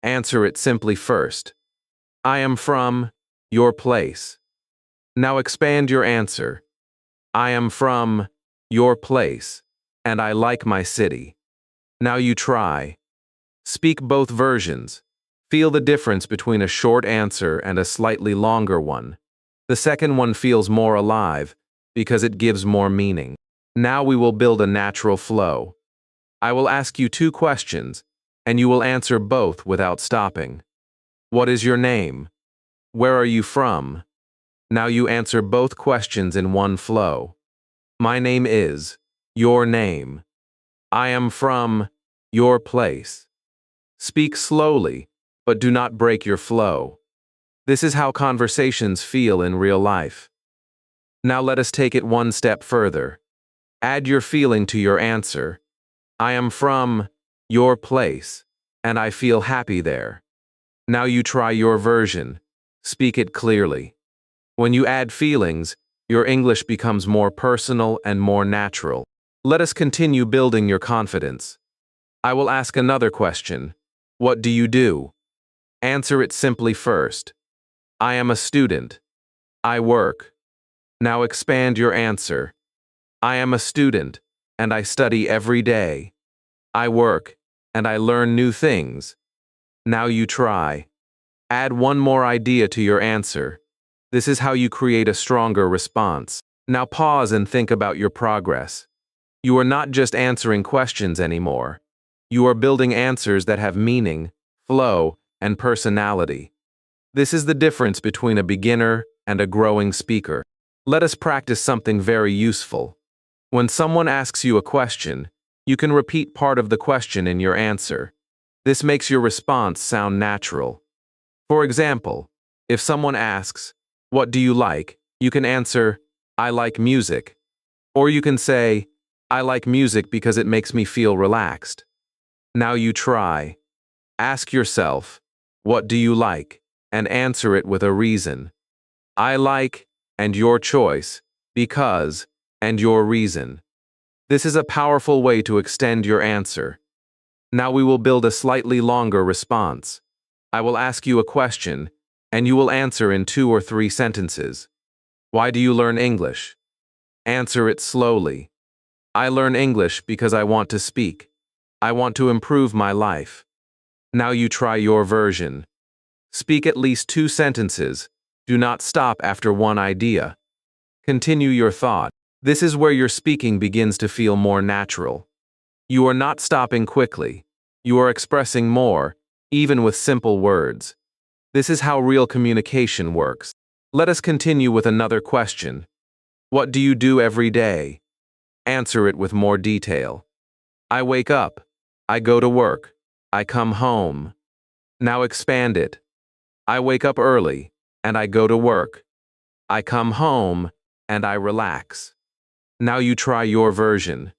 Answer it simply first. I am from your place. Now expand your answer. I am from your place, and I like my city. Now you try. Speak both versions. Feel the difference between a short answer and a slightly longer one. The second one feels more alive because it gives more meaning. Now we will build a natural flow. I will ask you 2 questions, and you will answer both without stopping. What is your name? Where are you from? Now you answer both questions in one flow. My name is, your name. I am from, your place. Speak slowly, but do not break your flow. This is how conversations feel in real life. Now let us take it one step further. Add your feeling to your answer. I am from your place, and I feel happy there. Now you try your version. Speak it clearly. When you add feelings, your English becomes more personal and more natural. Let us continue building your confidence. I will ask another question. What do you do? Answer it simply first. I am a student. I work. Now expand your answer. I am a student, and I study every day. I work, and I learn new things. Now you try. Add one more idea to your answer. This is how you create a stronger response. Now pause and think about your progress. You are not just answering questions anymore. You are building answers that have meaning, flow, and personality. This is the difference between a beginner and a growing speaker. Let us practice something very useful. When someone asks you a question, you can repeat part of the question in your answer. This makes your response sound natural. For example, if someone asks, "What do you like?" you can answer, "I like music." Or you can say, "I like music because it makes me feel relaxed." Now you try. Ask yourself, "What do you like?" and answer it with a reason. I like, and your choice, because, and your reason. This is a powerful way to extend your answer. Now we will build a slightly longer response. I will ask you a question, and you will answer in 2 or 3 sentences. Why do you learn English? Answer it slowly. I learn English because I want to speak. I want to improve my life. Now you try your version. Speak at least 2 sentences. Do not stop after one idea. Continue your thought. This is where your speaking begins to feel more natural. You are not stopping quickly. You are expressing more, even with simple words. This is how real communication works. Let us continue with another question. What do you do every day? Answer it with more detail. I wake up. I go to work. I come home. Now expand it. I wake up early, and I go to work. I come home, and I relax. Now you try your version.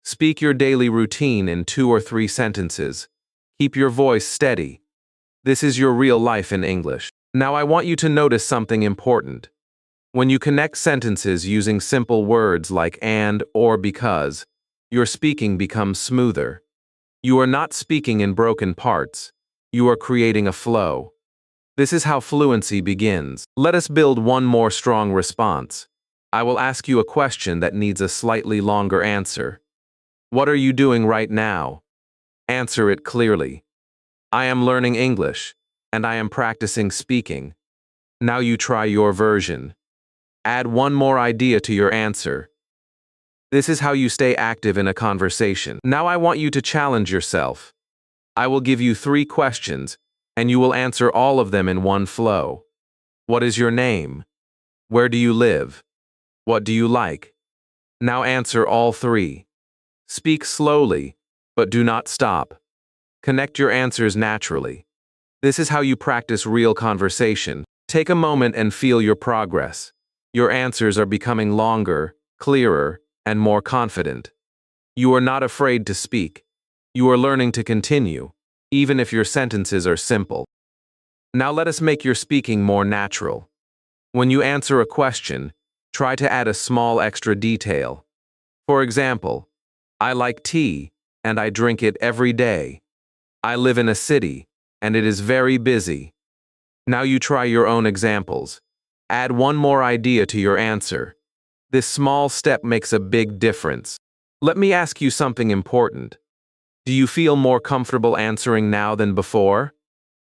Speak your daily routine in 2 or 3 sentences. Keep your voice steady. This is your real life in English. Now I want you to notice something important. When you connect sentences using simple words like and or because, your speaking becomes smoother. You are not speaking in broken parts. You are creating a flow. This is how fluency begins. Let us build one more strong response. I will ask you a question that needs a slightly longer answer. What are you doing right now? Answer it clearly. I am learning English, and I am practicing speaking. Now you try your version. Add one more idea to your answer. This is how you stay active in a conversation. Now I want you to challenge yourself. I will give you 3 questions, and you will answer all of them in one flow. What is your name? Where do you live? What do you like? Now answer all 3. Speak slowly, but do not stop. Connect your answers naturally. This is how you practice real conversation. Take a moment and feel your progress. Your answers are becoming longer, clearer, and more confident. You are not afraid to speak. You are learning to continue, even if your sentences are simple. Now let us make your speaking more natural. When you answer a question, try to add a small extra detail. For example, I like tea, and I drink it every day. I live in a city, and it is very busy. Now you try your own examples. Add one more idea to your answer. This small step makes a big difference. Let me ask you something important. Do you feel more comfortable answering now than before?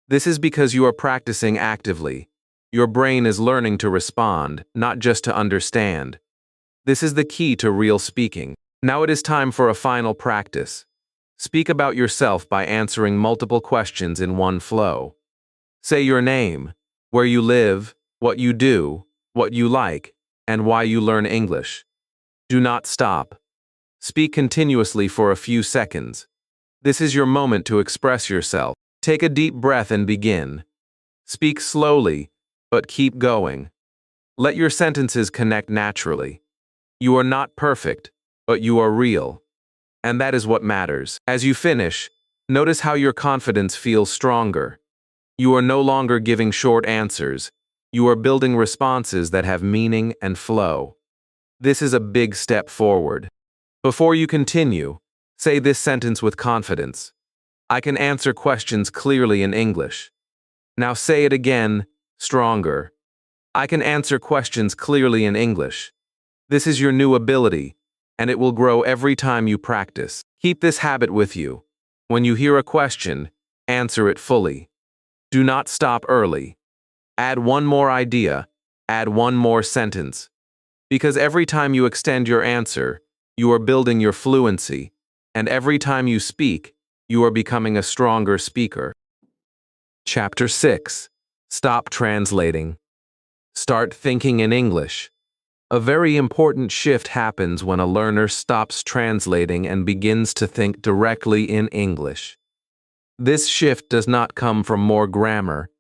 This is because you are practicing actively. Your brain is learning to respond, not just to understand. This is the key to real speaking. Now it is time for a final practice. Speak about yourself by answering multiple questions in one flow. Say your name, where you live, what you do, what you like, and why you learn English. Do not stop. Speak continuously for a few seconds. This is your moment to express yourself. Take a deep breath and begin. Speak slowly, but keep going. Let your sentences connect naturally. You are not perfect, but you are real. And that is what matters. As you finish, notice how your confidence feels stronger. You are no longer giving short answers. You are building responses that have meaning and flow. This is a big step forward. Before you continue, say this sentence with confidence. I can answer questions clearly in English. Now say it again, stronger. I can answer questions clearly in English. This is your new ability, and it will grow every time you practice. Keep this habit with you. When you hear a question, answer it fully. Do not stop early. Add one more idea, add one more sentence. Because every time you extend your answer, you are building your fluency, and every time you speak, you are becoming a stronger speaker. Chapter 6. Stop translating. Start thinking in English. A very important shift happens when a learner stops translating and begins to think directly in English. This shift does not come from more grammar.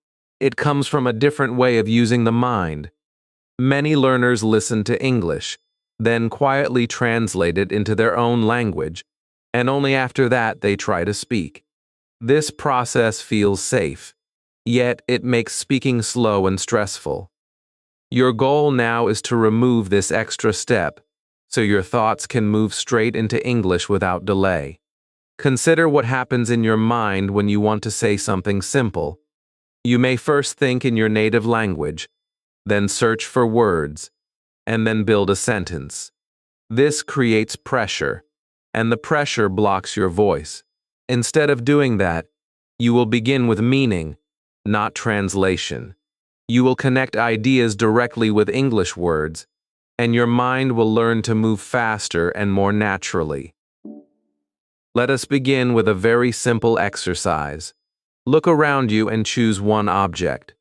It comes from a different way of using the mind. Many learners listen to English, then quietly translate it into their own language, and only after that they try to speak. This process feels safe, yet it makes speaking slow and stressful. Your goal now is to remove this extra step, so your thoughts can move straight into English without delay. Consider what happens in your mind when you want to say something simple. You may first think in your native language, then search for words, and then build a sentence. This creates pressure, and the pressure blocks your voice. Instead of doing that, you will begin with meaning, not translation. You will connect ideas directly with English words, and your mind will learn to move faster and more naturally. Let us begin with a very simple exercise. Look around you and choose one object.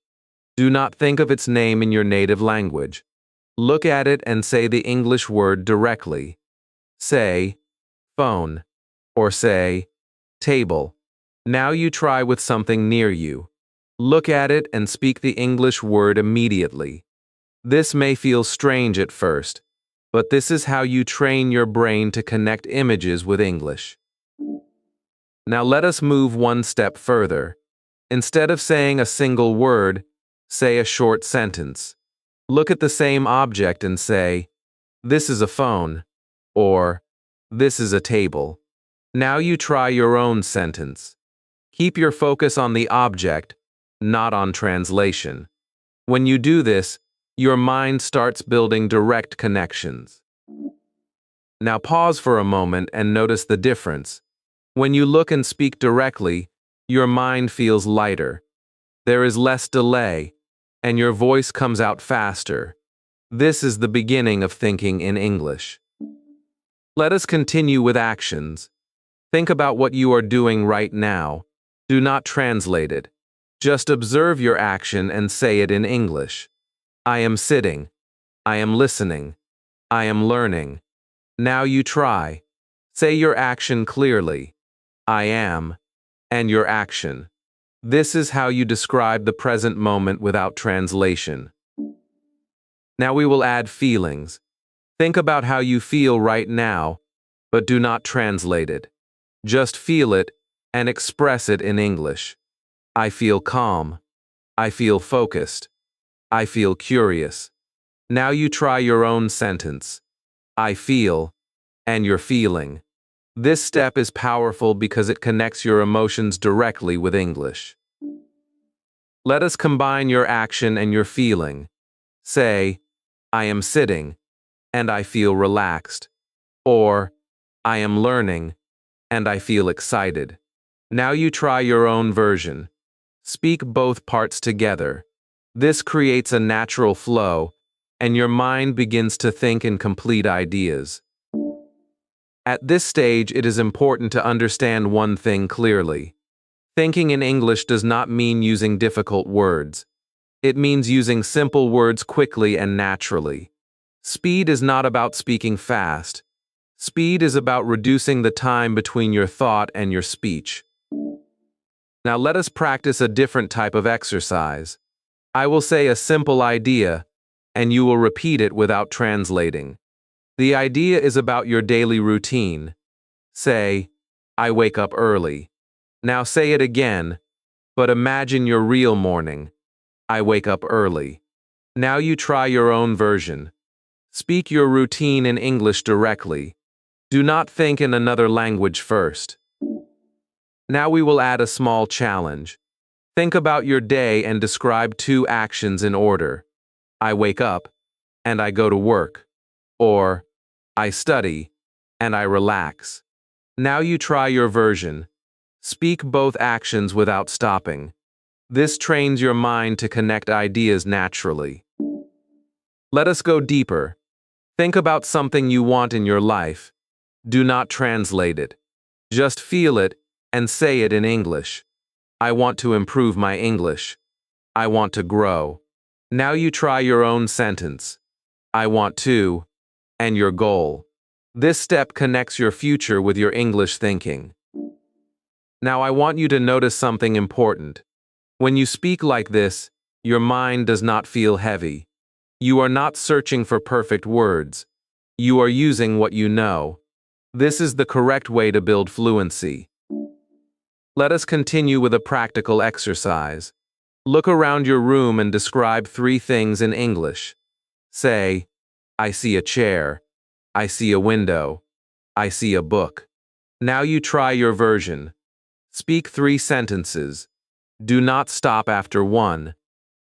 Do not think of its name in your native language. Look at it and say the English word directly. Say, phone, or say, table. Now you try with something near you. Look at it and speak the English word immediately. This may feel strange at first, but this is how you train your brain to connect images with English. Now let us move one step further. Instead of saying a single word, say a short sentence. Look at the same object and say, this is a phone, or this is a table. Now you try your own sentence. Keep your focus on the object, not on translation. When you do this, your mind starts building direct connections. Now pause for a moment and notice the difference. When you look and speak directly, your mind feels lighter. There is less delay, and your voice comes out faster. This is the beginning of thinking in English. Let us continue with actions. Think about what you are doing right now. Do not translate it. Just observe your action and say it in English. I am sitting. I am listening. I am learning. Now you try. Say your action clearly. I am, and your action. This is how you describe the present moment without translation. Now we will add feelings. Think about how you feel right now, but do not translate it. Just feel it and express it in English. I feel calm. I feel focused. I feel curious. Now you try your own sentence. I feel, and you're feeling. This step is powerful because it connects your emotions directly with English. Let us combine your action and your feeling. Say, I am sitting, and I feel relaxed. Or, I am learning, and I feel excited. Now you try your own version. Speak both parts together. This creates a natural flow, and your mind begins to think in complete ideas. At this stage, it is important to understand one thing clearly. Thinking in English does not mean using difficult words. It means using simple words quickly and naturally. Speed is not about speaking fast. Speed is about reducing the time between your thought and your speech. Now let us practice a different type of exercise. I will say a simple idea, and you will repeat it without translating. The idea is about your daily routine. Say, I wake up early. Now say it again, but imagine your real morning. I wake up early. Now you try your own version. Speak your routine in English directly. Do not think in another language first. Now we will add a small challenge. Think about your day and describe 2 actions in order. I wake up, and I go to work. Or, I study, and I relax. Now you try your version. Speak both actions without stopping. This trains your mind to connect ideas naturally. Let us go deeper. Think about something you want in your life. Do not translate it. Just feel it and say it in English. I want to improve my English. I want to grow. Now you try your own sentence. I want to, and your goal. This step connects your future with your English thinking. Now I want you to notice something important. When you speak like this, your mind does not feel heavy. You are not searching for perfect words. You are using what you know. This is the correct way to build fluency. Let us continue with a practical exercise. Look around your room and describe 3 things in English. Say, I see a chair. I see a window. I see a book. Now you try your version. Speak 3 sentences. Do not stop after 1.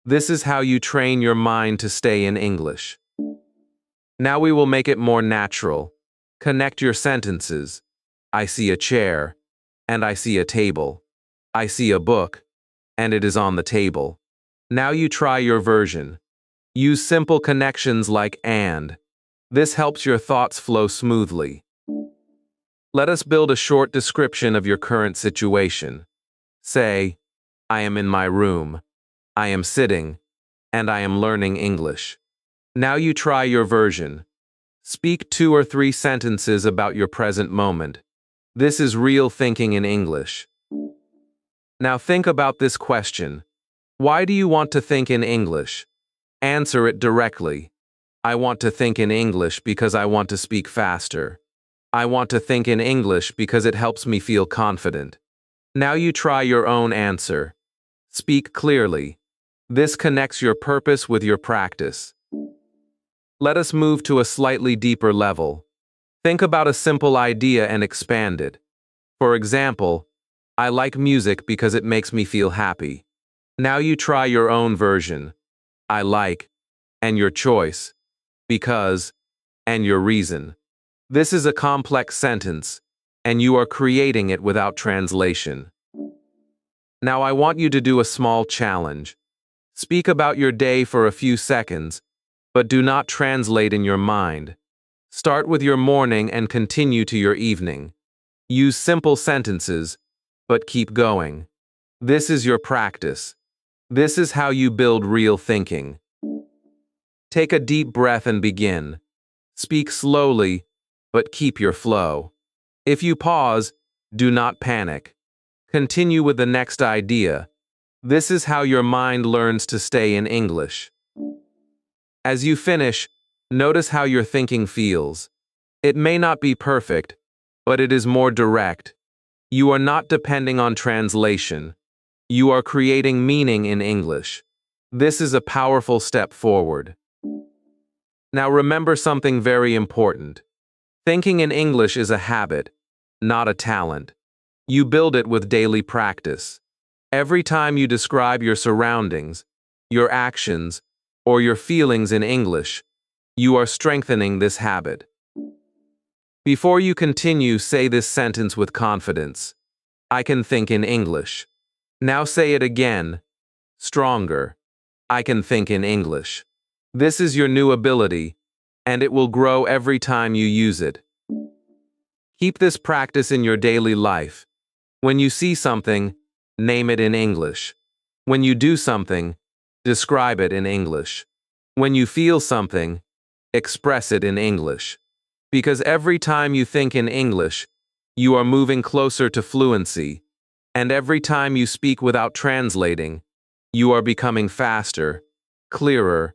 This is how you train your mind to stay in English. Now we will make it more natural. Connect your sentences. I see a chair, and I see a table. I see a book, and it is on the table. Now you try your version. Use simple connections like and. This helps your thoughts flow smoothly. Let us build a short description of your current situation. Say, I am in my room. I am sitting, and I am learning English. Now you try your version. Speak 2 or 3 sentences about your present moment. This is real thinking in English. Now think about this question. Why do you want to think in English? Answer it directly. I want to think in English because I want to speak faster. I want to think in English because it helps me feel confident. Now you try your own answer. Speak clearly. This connects your purpose with your practice. Let us move to a slightly deeper level. Think about a simple idea and expand it. For example, I like music because it makes me feel happy. Now you try your own version. I like, and your choice, because, and your reason. This is a complex sentence, and you are creating it without translation. Now I want you to do a small challenge. Speak about your day for a few seconds, but do not translate in your mind. Start with your morning and continue to your evening. Use simple sentences, but keep going. This is your practice. This is how you build real thinking. Take a deep breath and begin. Speak slowly, but keep your flow. If you pause, do not panic. Continue with the next idea. This is how your mind learns to stay in English. As you finish, notice how your thinking feels. It may not be perfect, but it is more direct. You are not depending on translation. You are creating meaning in English. This is a powerful step forward. Now remember something very important. Thinking in English is a habit, not a talent. You build it with daily practice. Every time you describe your surroundings, your actions, or your feelings in English, you are strengthening this habit. Before you continue, say this sentence with confidence. I can think in English. Now say it again, stronger. I can think in English. This is your new ability, and it will grow every time you use it. Keep this practice in your daily life. When you see something, name it in English. When you do something, describe it in English. When you feel something, express it in English. Because every time you think in English, you are moving closer to fluency, and every time you speak without translating, you are becoming faster, clearer,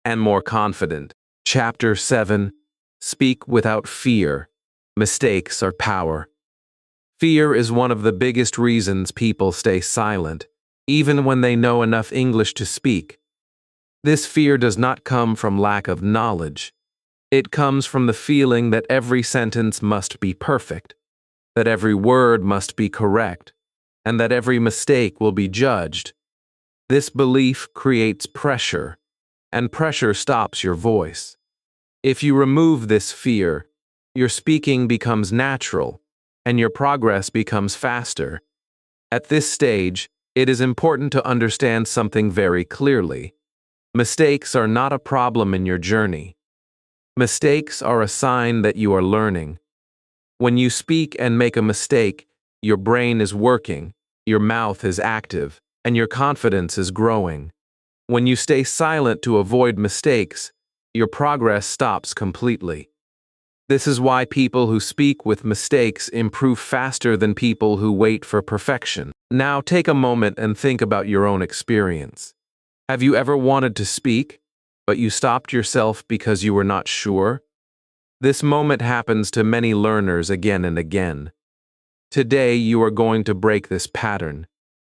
and more confident. Chapter 7. Speak without fear. Mistakes are power. Fear is one of the biggest reasons people stay silent, even when they know enough English to speak. This fear does not come from lack of knowledge. It comes from the feeling that every sentence must be perfect, that every word must be correct, and that every mistake will be judged. This belief creates pressure, and pressure stops your voice. If you remove this fear, your speaking becomes natural, and your progress becomes faster. At this stage, it is important to understand something very clearly. Mistakes are not a problem in your journey. Mistakes are a sign that you are learning. When you speak and make a mistake, your brain is working, your mouth is active, and your confidence is growing. When you stay silent to avoid mistakes, your progress stops completely. This is why people who speak with mistakes improve faster than people who wait for perfection. Now take a moment and think about your own experience. Have you ever wanted to speak, but you stopped yourself because you were not sure? This moment happens to many learners again and again. Today you are going to break this pattern.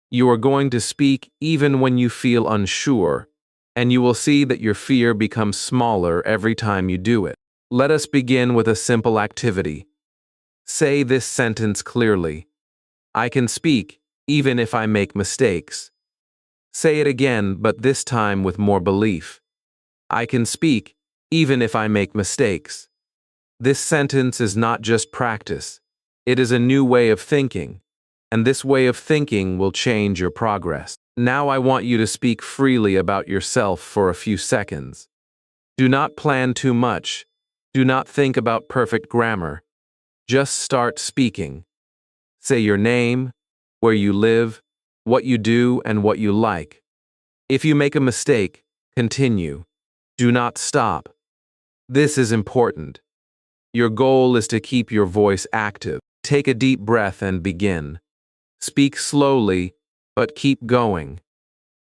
You are going to speak even when you feel unsure, and you will see that your fear becomes smaller every time you do it. Let us begin with a simple activity. Say this sentence clearly. I can speak, even if I make mistakes. Say it again, but this time with more belief. I can speak, even if I make mistakes. This sentence is not just practice. It is a new way of thinking, and this way of thinking will change your progress. Now I want you to speak freely about yourself for a few seconds. Do not plan too much. Do not think about perfect grammar. Just start speaking. Say your name, where you live, what you do, and what you like. If you make a mistake, continue. Do not stop. This is important. Your goal is to keep your voice active. Take a deep breath and begin. Speak slowly, but keep going.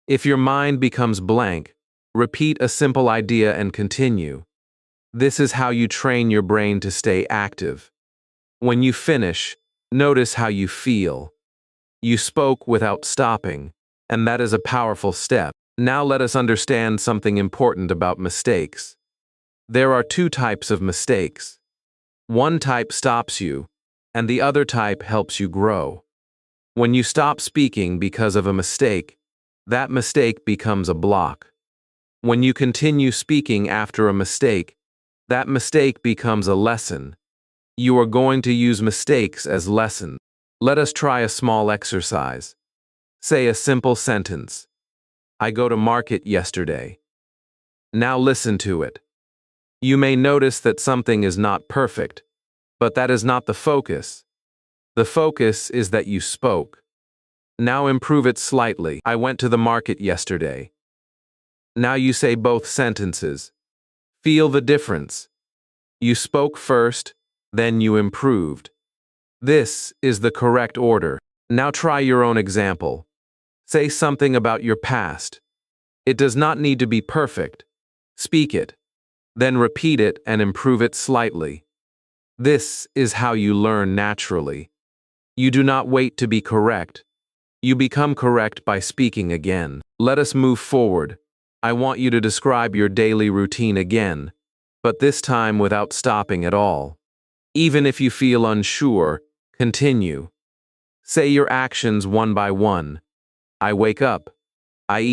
If your mind becomes blank, repeat a simple idea and continue. This is how you train your brain to stay active. When you finish, notice how you feel. You spoke without stopping, and that is a powerful step. Now let us understand something important about mistakes. There are two types of mistakes. One type stops you, and the other type helps you grow. When you stop speaking because of a mistake, that mistake becomes a block. When you continue speaking after a mistake, that mistake becomes a lesson. You are going to use mistakes as lessons. Let us try a small exercise. Say a simple sentence. I go to market yesterday. Now listen to it. You may notice that something is not perfect, but that is not the focus. The focus is that you spoke. Now improve it slightly. I went to the market yesterday. Now you say both sentences. Feel the difference. You spoke first, then you improved. This is the correct order. Now try your own example. Say something about your past. It does not need to be perfect. Speak it. Then repeat it and improve it slightly. This is how you learn naturally. You do not wait to be correct. You become correct by speaking again. Let us move forward. I want you to describe your daily routine again, but this time without stopping at all. Even if you feel unsure, continue. Say your actions one by one. I wake up. I eat.